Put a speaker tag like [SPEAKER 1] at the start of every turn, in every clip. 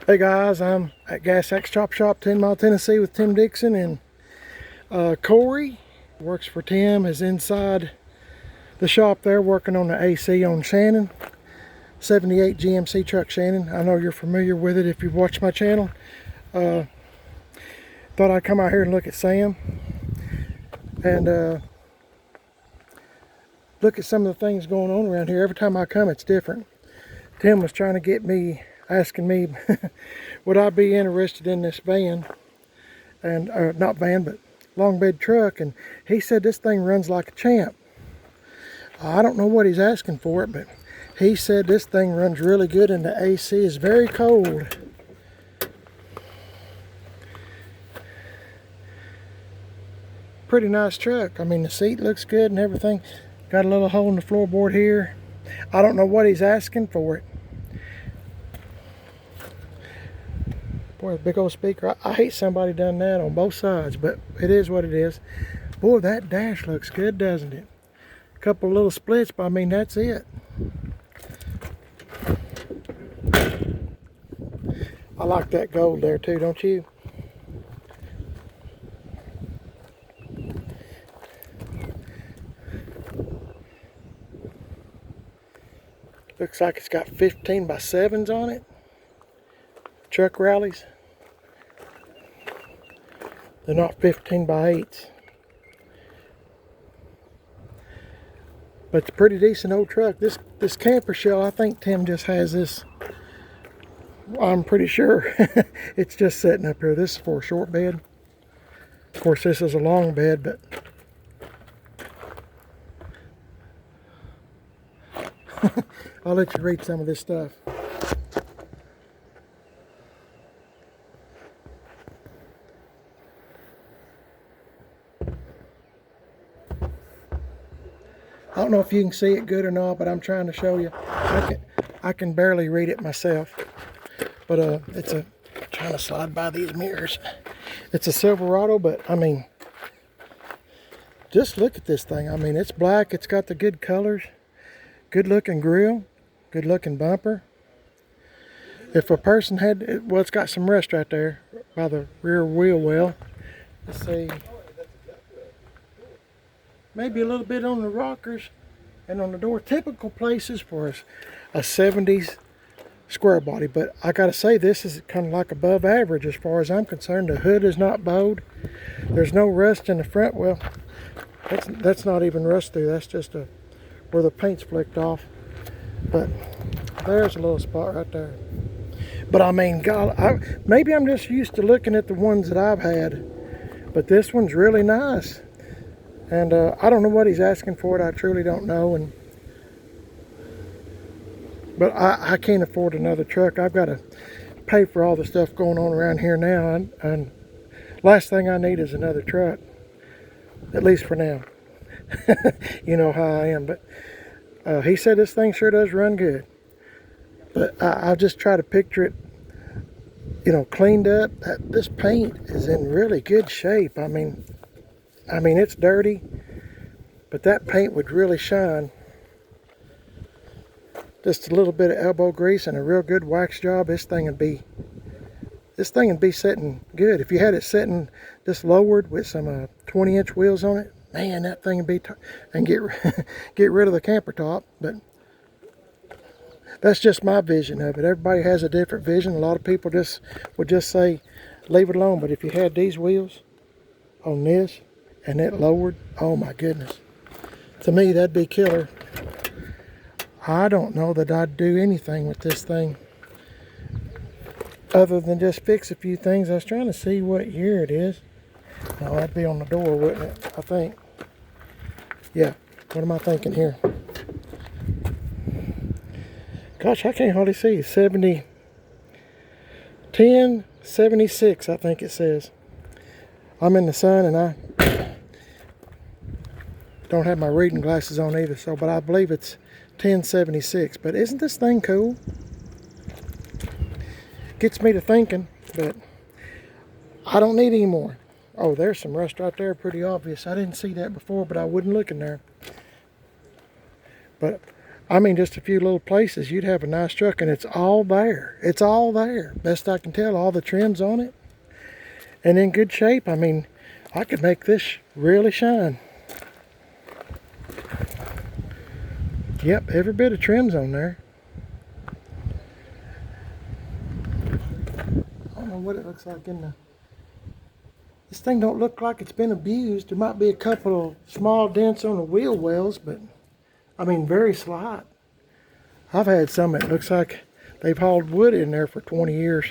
[SPEAKER 1] Hey guys, I'm at Gas X Chop Shop, 10 Mile, Tennessee with Tim Dixon, and Corey works for Tim, is inside the shop there working on the AC on Shannon, 78 GMC truck Shannon. I know you're familiar with it if you've watched my channel. Thought I'd come out here and look at Sam and look at some of the things going on around here. Every time I come it's different. Tim was trying to get me, asking me would I be interested in this van, and not van but long bed truck, and he said this thing runs like a champ. I don't know what he's asking for it, but he said this thing runs really good and the AC is very cold. Pretty nice truck. I mean, the seat looks good and everything. Got a little hole in the floorboard here. I don't know what he's asking for it. Boy, big old speaker. I hate somebody done that on both sides, but it is what it is. Boy, that dash looks good, doesn't it? A couple little splits, but I mean, that's it. I like that gold there too, don't you? Looks like it's got 15 by 7s on it. Truck rallies. They're not 15 by 8s. But it's a pretty decent old truck. This camper shell, I think Tim just has this. I'm pretty sure it's just sitting up here. This is for a short bed. Of course, this is a long bed, but I'll let you read some of this stuff. I don't know if you can see it good or not, but I'm trying to show you. I can barely read it myself. But it's a, trying to slide by these mirrors. It's a Silverado, but I mean, just look at this thing. I mean, it's black. It's got the good colors. Good looking grill. Good looking bumper. If a person had, well, it's got some rust right there by the rear wheel well. Let's see. Maybe a little bit on the rockers and on the door. Typical places for a 70s square body, but I gotta say, this is kind of like above average as far as I'm concerned. The hood is not bowed. There's no rust in the front. Well, that's not even rust through. That's just where the paint's flicked off. But there's a little spot right there. But I mean, God, maybe I'm just used to looking at the ones that I've had, but this one's really nice. And I don't know what he's asking for it. I truly don't know. But I can't afford another truck. I've got to pay for all the stuff going on around here now. And last thing I need is another truck. At least for now. You know how I am. But he said this thing sure does run good. But I'll just try to picture it, you know, cleaned up. This paint is in really good shape. I mean, it's dirty, but that paint would really shine. Just a little bit of elbow grease and a real good wax job. This thing would be sitting good. If you had it sitting just lowered with some 20-inch wheels on it, man, that thing would be, and get rid of the camper top. But that's just my vision of it. Everybody has a different vision. A lot of people would just say, leave it alone. But if you had these wheels on this, and it lowered, oh my goodness, to me that'd be killer. I don't know that I'd do anything with this thing other than just fix a few things. I was trying to see what year it is. No, that'd be on the door, wouldn't it? I think. Yeah, what am I thinking here? Gosh, I can't hardly see. 1076, I think it says. I'm in the sun and I don't have my reading glasses on either, so, but I believe it's 1076. But isn't this thing cool? Gets me to thinking, but I don't need any more. Oh, there's some rust right there, pretty obvious. I didn't see that before, but I wouldn't look in there. But I mean, just a few little places, you'd have a nice truck, and it's all there. It's all there. Best I can tell, all the trims on it. And in good shape. I mean, I could make this really shine. Yep, every bit of trim's on there. I don't know what it looks like in the... This thing don't look like it's been abused. There might be a couple of small dents on the wheel wells, but I mean, very slight. I've had some that looks like they've hauled wood in there for 20 years.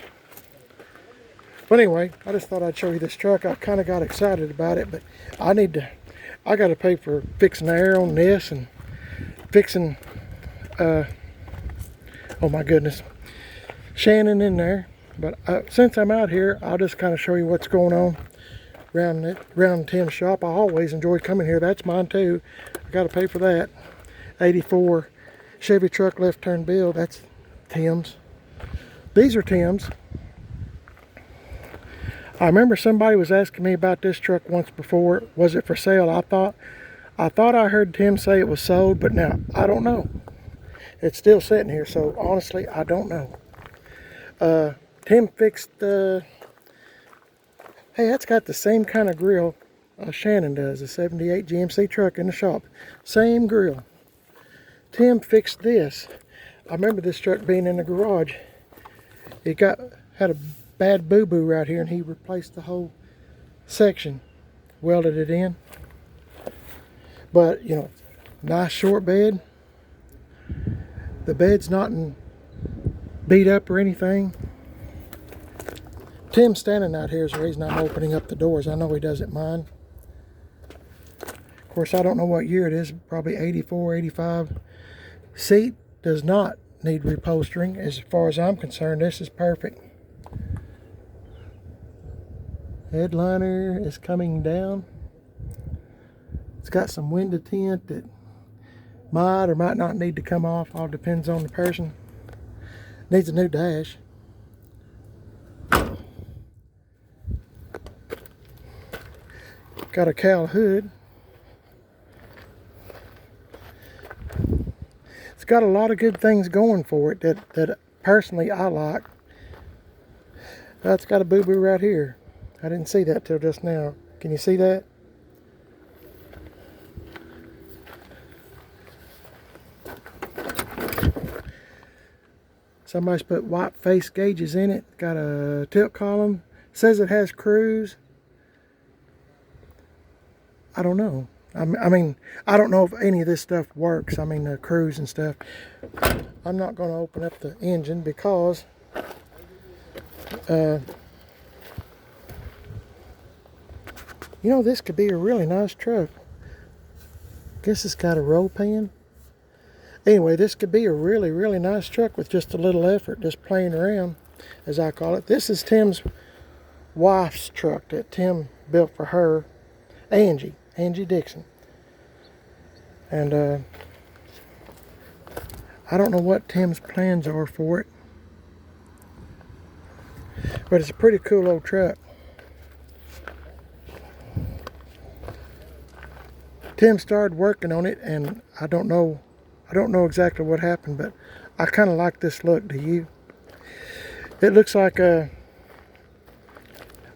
[SPEAKER 1] But anyway, I just thought I'd show you this truck. I kind of got excited about it, but I got to pay for fixing the air on this and fixing, oh my goodness, Shannon in there. But since I'm out here, I'll just kind of show you what's going on around Tim's shop. I always enjoy coming here. That's mine too. I got to pay for that. 84 Chevy truck left turn build. That's Tim's. These are Tim's. I remember somebody was asking me about this truck once before. Was it for sale? I thought I heard Tim say it was sold, but now I don't know. It's still sitting here, so honestly, I don't know. Tim fixed the... Hey, that's got the same kind of grill Shannon does, a 78 GMC truck in the shop. Same grill. Tim fixed this. I remember this truck being in the garage. It had a bad boo-boo right here, and he replaced the whole section. Welded it in. But, you know, nice short bed. The bed's not beat up or anything. Tim standing out here is the reason I'm opening up the doors. I know he doesn't mind. Of course, I don't know what year it is. Probably 84, 85. Seat does not need repolstering. As far as I'm concerned, this is perfect. Headliner is coming down. It's got some window tint that might or might not need to come off. All depends on the person. Needs a new dash. Got a cowl hood. It's got a lot of good things going for it that personally I like. It's got a boo-boo right here. I didn't see that till just now. Can you see that? Somebody's put white face gauges in it. Got a tilt column. Says it has cruise. I don't know. I mean, I don't know if any of this stuff works. I mean, the cruise and stuff. I'm not going to open up the engine because you know, this could be a really nice truck. Guess it's got a roll pan. Anyway, this could be a really, really nice truck with just a little effort, just playing around, as I call it. This is Tim's wife's truck that Tim built for her, Angie Dixon. And I don't know what Tim's plans are for it, but it's a pretty cool old truck. Tim started working on it, and I don't know exactly what happened, but I kind of like this look. Do you? It looks like this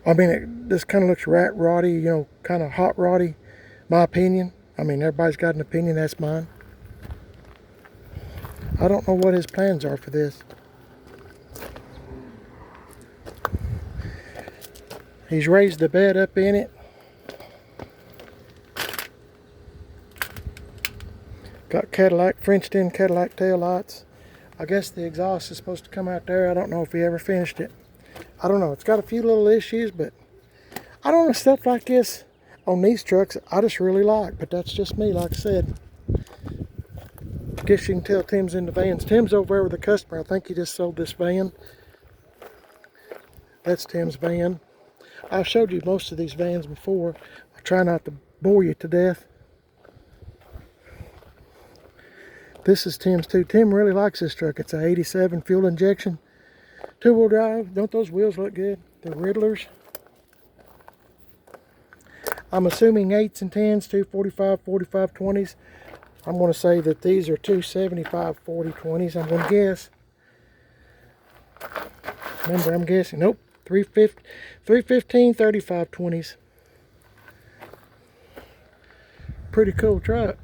[SPEAKER 1] kind of looks rat roddy, you know, kind of hot roddy. My opinion. I mean, everybody's got an opinion. That's mine. I don't know what his plans are for this. He's raised the bed up in it. Got French in Cadillac tail lights. I guess the exhaust is supposed to come out there. I don't know if he ever finished it. I don't know. It's got a few little issues, but I don't know, stuff like this on these trucks I just really like. But that's just me, like I said. Guess you can tell Tim's into vans. Tim's over there with a customer. I think he just sold this van. That's Tim's van. I've showed you most of these vans before. I try not to bore you to death. This is Tim's too. Tim really likes this truck. It's a 87 fuel injection, 2-wheel drive. Don't those wheels look good? They're Riddlers. I'm assuming 8s and 10s, 245, 45, 20s. I'm going to say that these are 275 40/20s, I'm going to guess. Remember, I'm guessing. Nope, 315 35/20s. Pretty cool truck.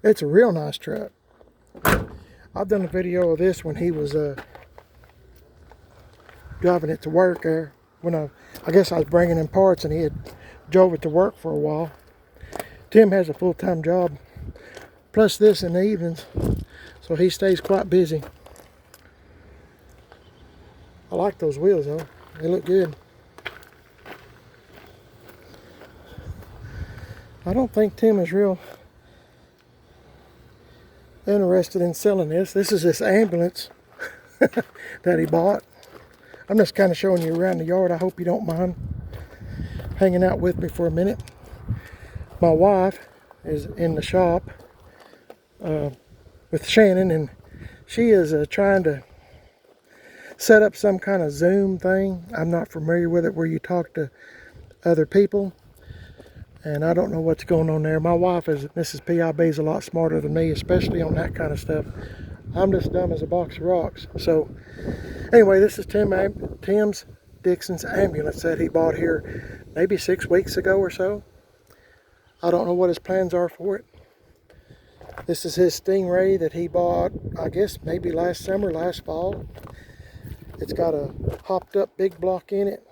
[SPEAKER 1] It's a real nice truck. I've done a video of this when he was driving it to work there. When I guess I was bringing in parts and he had drove it to work for a while. Tim has a full-time job, plus this in the evenings, so he stays quite busy. I like those wheels though, they look good. I don't think Tim is real interested in selling this. This is this ambulance that he bought. I'm just kind of showing you around the yard. I hope you don't mind hanging out with me for a minute. My wife is in the shop with Shannon, and she is trying to set up some kind of Zoom thing. I'm not familiar with it, where you talk to other people, and I don't know what's going on there. My wife, is Mrs. PIB, is a lot smarter than me, especially on that kind of stuff. I'm just dumb as a box of rocks. So anyway, this is Tim's Dixon's ambulance that he bought here maybe 6 weeks ago or so. I don't know what his plans are for it. This is his Stingray that he bought, I guess maybe last summer, last fall. It's got a hopped up big block in it.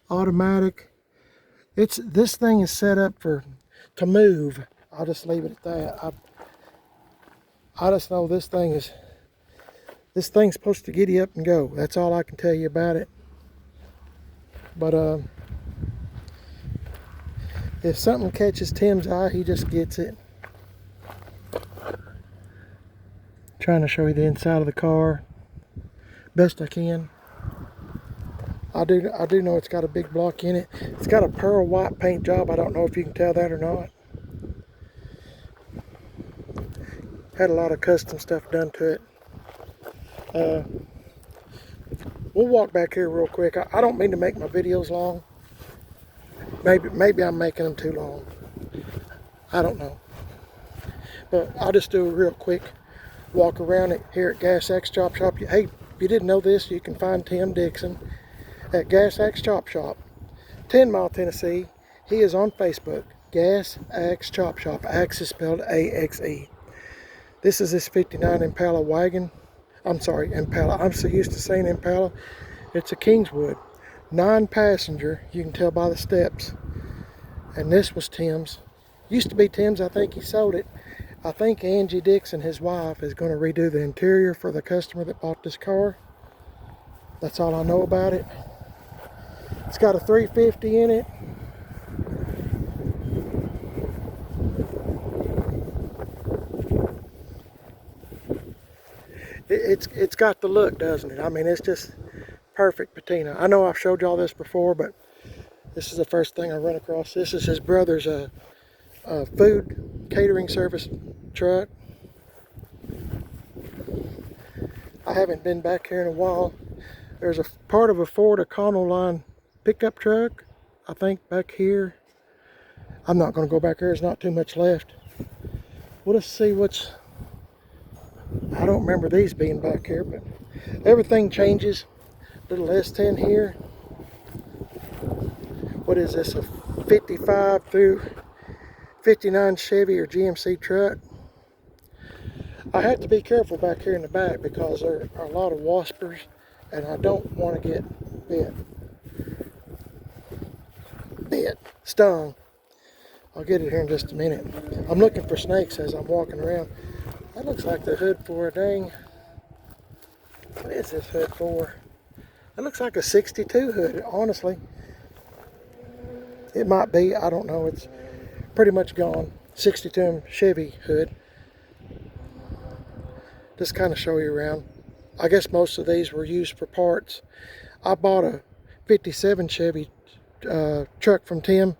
[SPEAKER 1] Automatic. This thing is set up to move. I'll just leave it at that. I just know this thing's supposed to giddy up and go. That's all I can tell you about it. But if something catches Tim's eye, he just gets it. Trying to show you the inside of the car best I can. I do know it's got a big block in it. It's got a pearl white paint job. I don't know if you can tell that or not. Had a lot of custom stuff done to it. We'll walk back here real quick. I don't mean to make my videos long. Maybe I'm making them too long. I don't know. But I'll just do a real quick walk around it here at Gas Axe Chop Shop. Hey, if you didn't know this, you can find Tim Dixon at Gas Axe Chop Shop, 10 Mile, Tennessee. He is on Facebook. Gas Axe Chop Shop. Axe is spelled A-X-E. This is this 59 Impala wagon. I'm sorry, Impala. I'm so used to saying Impala. It's a Kingswood. 9-passenger. You can tell by the steps. And this was Tim's. Used to be Tim's. I think he sold it. I think Angie Dixon, his wife, is going to redo the interior for the customer that bought this car. That's all I know about it. It's got a 350 in it. It's got the look, doesn't it? I mean, it's just perfect patina. I know I've showed y'all this before, but this is the first thing I run across. This is his brother's food catering service truck. I haven't been back here in a while. There's a part of a Ford Econoline pickup truck, I think, back here. I'm not going to go back there. There's not too much left. We'll just see what's... I don't remember these being back here, but everything changes. Little S10 here. What is this? A 55 through 59 Chevy or GMC truck. I have to be careful back here in the back because there are a lot of waspers and I don't want to get stung. I'll get it here in just a minute. I'm looking for snakes as I'm walking around. That looks like the hood for a dang... What is this hood for? That looks like a 62 hood, honestly. It might be, I don't know. It's pretty much gone. 62 Chevy hood. Just kind of show you around. I guess most of these were used for parts. I bought a 57 Chevy truck from Tim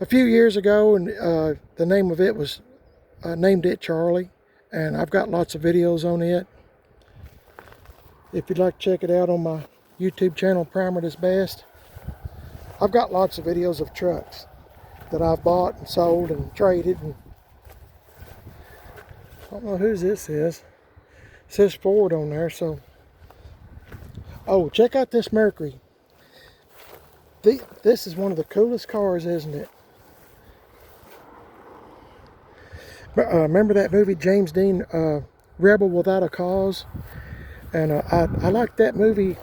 [SPEAKER 1] a few years ago, and the name of it was, named it Charlie. and I've got lots of videos on it. If you'd like to check it out on my YouTube channel, Primer Is Best, I've got lots of videos of trucks that I've bought and sold and traded. And I don't know whose this is. It says Ford on there, so. Oh, check out this Mercury. This is one of the coolest cars, isn't it? Remember that movie, James Dean, Rebel Without a Cause? And I liked that movie.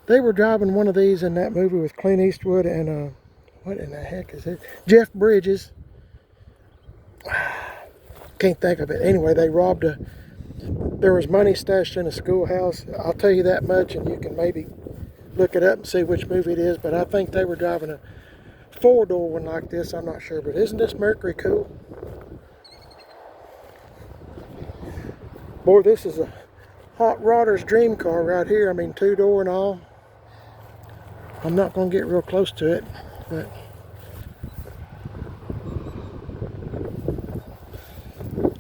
[SPEAKER 1] They were driving one of these in that movie with Clint Eastwood and what in the heck is it? Jeff Bridges. Can't think of it. Anyway, they robbed there was money stashed in a schoolhouse. I'll tell you that much, and you can maybe look it up and see which movie it is. But I think they were driving a 4-door one like this. I'm not sure, but isn't this Mercury cool? Boy, this is a hot rodder's dream car right here. I mean, 2-door and all. I'm not going to get real close to it, but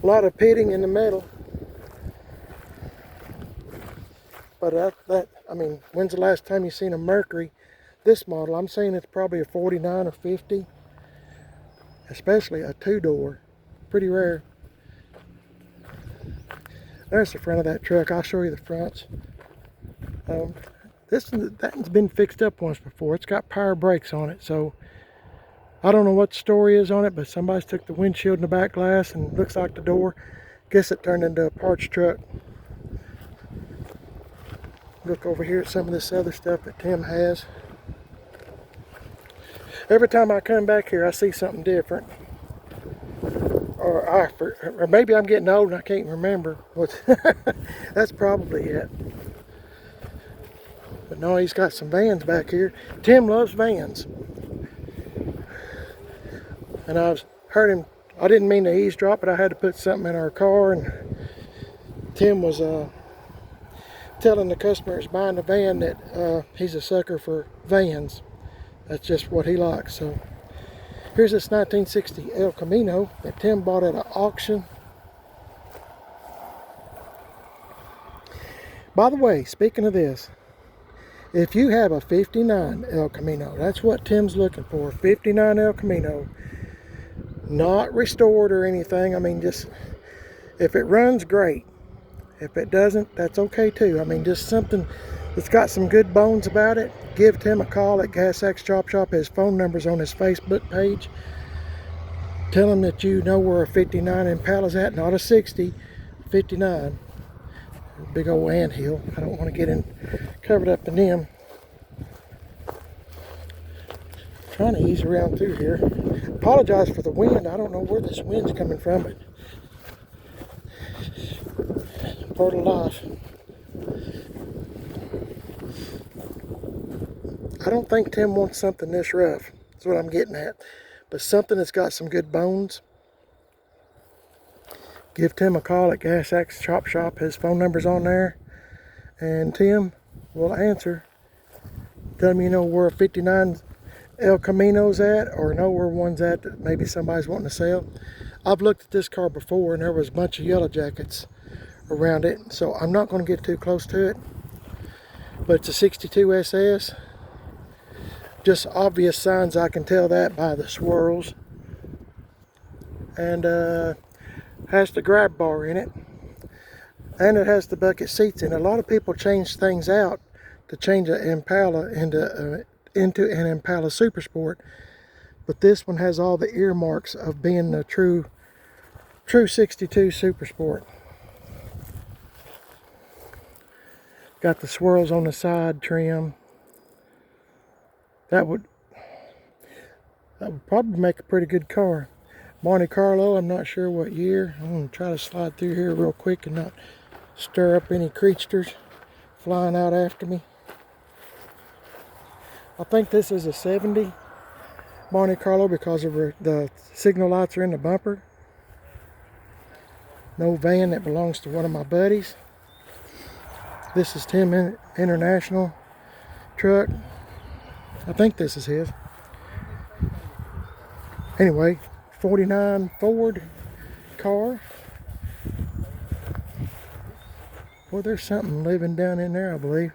[SPEAKER 1] a lot of pitting in the metal. But I mean, when's the last time you seen a Mercury, this model? I'm saying it's probably a 49 or 50, especially a 2-door. Pretty rare. There's the front of that truck. I'll show you the fronts. That's been fixed up once before. It's got power brakes on it, so I don't know what the story is on it, but somebody's took the windshield and the back glass and looks like the door. Guess it turned into a parts truck. Look over here at some of this other stuff that Tim has. Every time I come back here, I see something different. Or maybe I'm getting old and I can't remember. That's probably it. But no, he's got some vans back here. Tim loves vans. And I heard him, I didn't mean to eavesdrop, but I had to put something in our car, and Tim was telling the customers buying the van that he's a sucker for vans. That's just what he likes. So here's this 1960 El Camino that Tim bought at an auction. By the way, speaking of this, if you have a 59 El Camino, that's what Tim's looking for, 59 El Camino. Not restored or anything. I mean, just if it runs, great. If it doesn't, that's okay too. I mean, just something that's got some good bones about it. Give Tim a call at Gas Axe Chop Shop. His phone number's on his Facebook page. Tell him that you know where a 59 Impala's at, not a 60, 59. Big old anthill. I don't want to get covered up in them. Trying to ease around through here. Apologize for the wind. I don't know where this wind's coming from, but part of life. I don't think Tim wants something this rough. That's what I'm getting at. But something that's got some good bones. Give Tim a call at Gas Axe Chop Shop. His phone number's on there. And Tim will answer. Tell him you know where a 59 El Camino's at, or know where one's at that maybe somebody's wanting to sell. I've looked at this car before and there was a bunch of yellow jackets around it, so I'm not going to get too close to it. But it's a 62 SS. Just obvious signs, I can tell that by the swirls. And has the grab bar in it, and it has the bucket seats in it. A lot of people change things out to change an Impala into an Impala Super Sport, but this one has all the earmarks of being a true 62 Super Sport. Got the swirls on the side trim. That would probably make a pretty good car. Monte Carlo, I'm not sure what year. I'm going to try to slide through here real quick and not stir up any creatures flying out after me. I think this is a 70 Monte Carlo because of the signal lights are in the bumper. No van that belongs to one of my buddies. This is Tim International truck. I think this is his. Anyway, 49 Ford car. Well, there's something living down in there, I believe.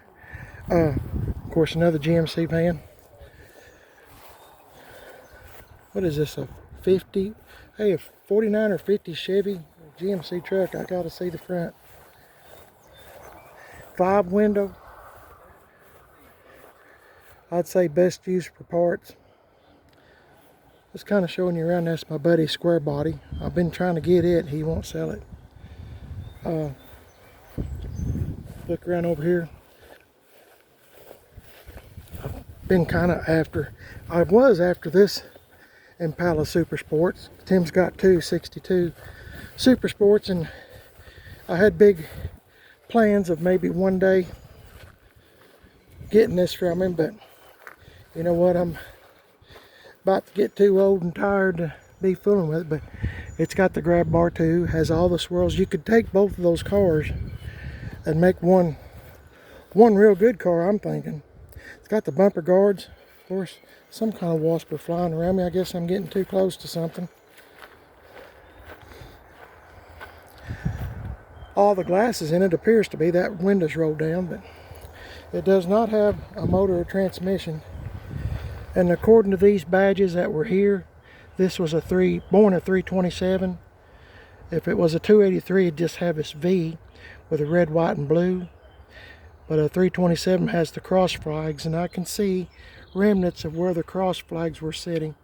[SPEAKER 1] Of course, another GMC van. What is this, a 50? Hey, a 49 or 50 Chevy GMC truck. I gotta see the front. 5 window. I'd say best used for parts. Just kind of showing you around. That's my buddy's square body. I've been trying to get it. He won't sell it. Look around over here. I've been kind of after. I was after this Impala Super Sports. Tim's got two 62 Super Sports, and I had big plans of maybe one day getting this from him, but you know what, I'm about to get too old and tired to be fooling with it. But it's got the grab bar too, has all the swirls. You could take both of those cars and make one real good car, I'm thinking. It's got the bumper guards. Of course, some kind of wasp are flying around me. I guess I'm getting too close to something. All the glasses in it appears to be, that window's rolled down, but it does not have a motor or transmission. And according to these badges that were here, this was born a 327. If it was a 283, it'd just have this V with a red, white, and blue. But a 327 has the cross flags, and I can see remnants of where the cross flags were sitting.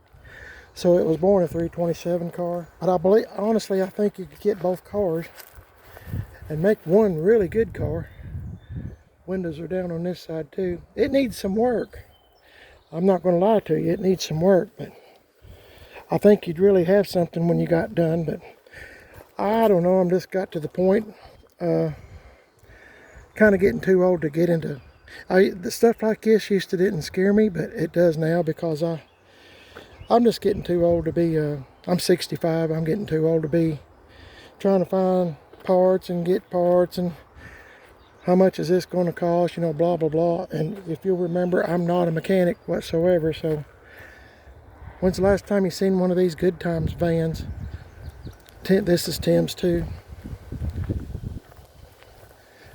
[SPEAKER 1] So it was born a 327 car. But I believe, honestly, I think you could get both cars and make one really good car. Windows are down on this side too. It needs some work. I'm not going to lie to you, it needs some work, but I think you'd really have something when you got done. But I don't know, I'm just got to the point, kind of getting too old to get into. The stuff like this used to didn't scare me, but it does now, because I'm just getting too old to be, I'm 65, I'm getting too old to be trying to find parts and get parts, and how much is this going to cost, you know, blah blah blah. And if you'll remember, I'm not a mechanic whatsoever. So when's the last time you seen one of these Good Times vans? This is Tim's too.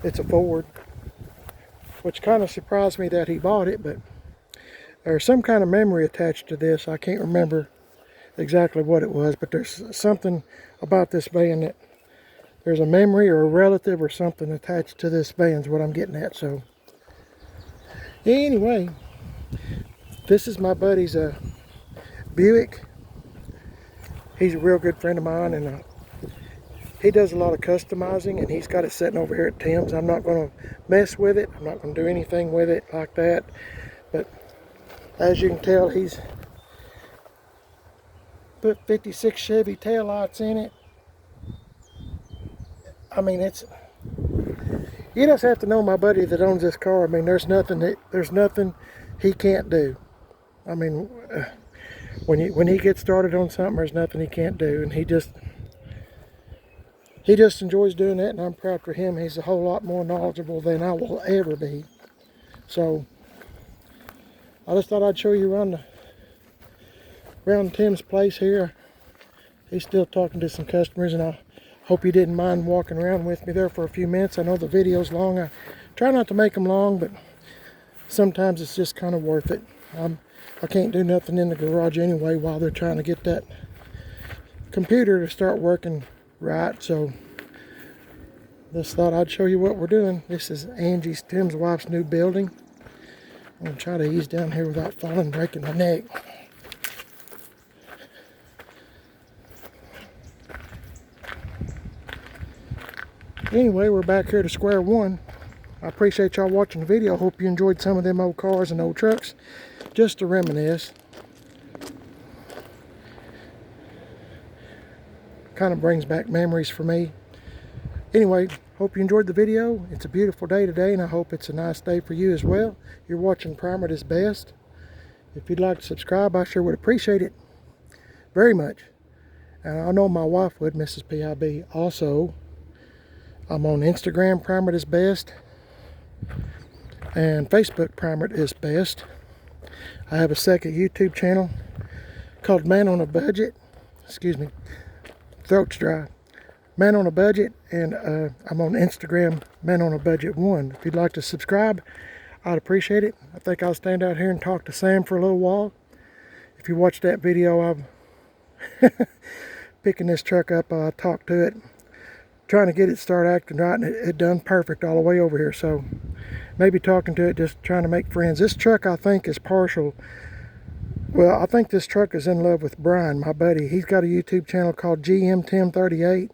[SPEAKER 1] It's a Ford, which kind of surprised me that he bought it, but there's some kind of memory attached to this. I can't remember exactly what it was, but there's something about this van that there's a memory or a relative or something attached to this van is what I'm getting at. So anyway, this is my buddy's Buick. He's a real good friend of mine, and he does a lot of customizing, and he's got it sitting over here at Tim's. I'm not going to mess with it. I'm not going to do anything with it like that. But as you can tell, he's put 56 Chevy taillights in it. I mean, you just have to know my buddy that owns this car. I mean, there's nothing he can't do. I mean, when he gets started on something, there's nothing he can't do, and he just enjoys doing that, and I'm proud for him. He's a whole lot more knowledgeable than I will ever be. So I just thought I'd show you around Tim's place here. He's still talking to some customers, and I hope you didn't mind walking around with me there for a few minutes. I know the video's long. I try not to make them long, but sometimes it's just kind of worth it. I can't do nothing in the garage anyway while they're trying to get that computer to start working right. So just thought I'd show you what we're doing. This is Tim's wife's new building. I'm going to try to ease down here without falling and breaking my neck. Anyway, we're back here to square one. I appreciate y'all watching the video. Hope you enjoyed some of them old cars and old trucks, just to reminisce. Kind of brings back memories for me. Anyway, hope you enjoyed the video. It's a beautiful day today, and I hope it's a nice day for you as well. You're watching Primer at his best. If you'd like to subscribe, I sure would appreciate it very much. And I know my wife would, Mrs. PIB. Also, I'm on Instagram, Primer at his best, and Facebook, Primer at his best. I have a second YouTube channel called Man on a Budget. Excuse me, throat's dry. Man on a Budget, and I'm on Instagram, Man on a Budget 1. If you'd like to subscribe, I'd appreciate it. I think I'll stand out here and talk to Sam for a little while. If you watch that video, I'm picking this truck up, I talked to it, trying to get it start acting right, and it done perfect all the way over here. So maybe talking to it, just trying to make friends. This truck, I think, is partial. Well, I think this truck is in love with Brian, my buddy. He's got a YouTube channel called GM1038.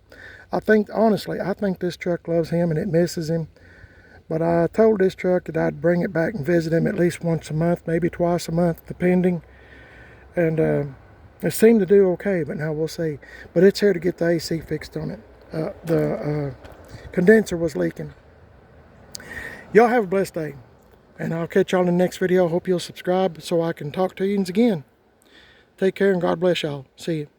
[SPEAKER 1] I think, honestly, I think this truck loves him and it misses him. But I told this truck that I'd bring it back and visit him at least once a month, maybe twice a month, depending. And it seemed to do okay, but now we'll see. But it's here to get the AC fixed on it. The condenser was leaking. Y'all have a blessed day. And I'll catch y'all in the next video. Hope you'll subscribe so I can talk to you again. Take care and God bless y'all. See you.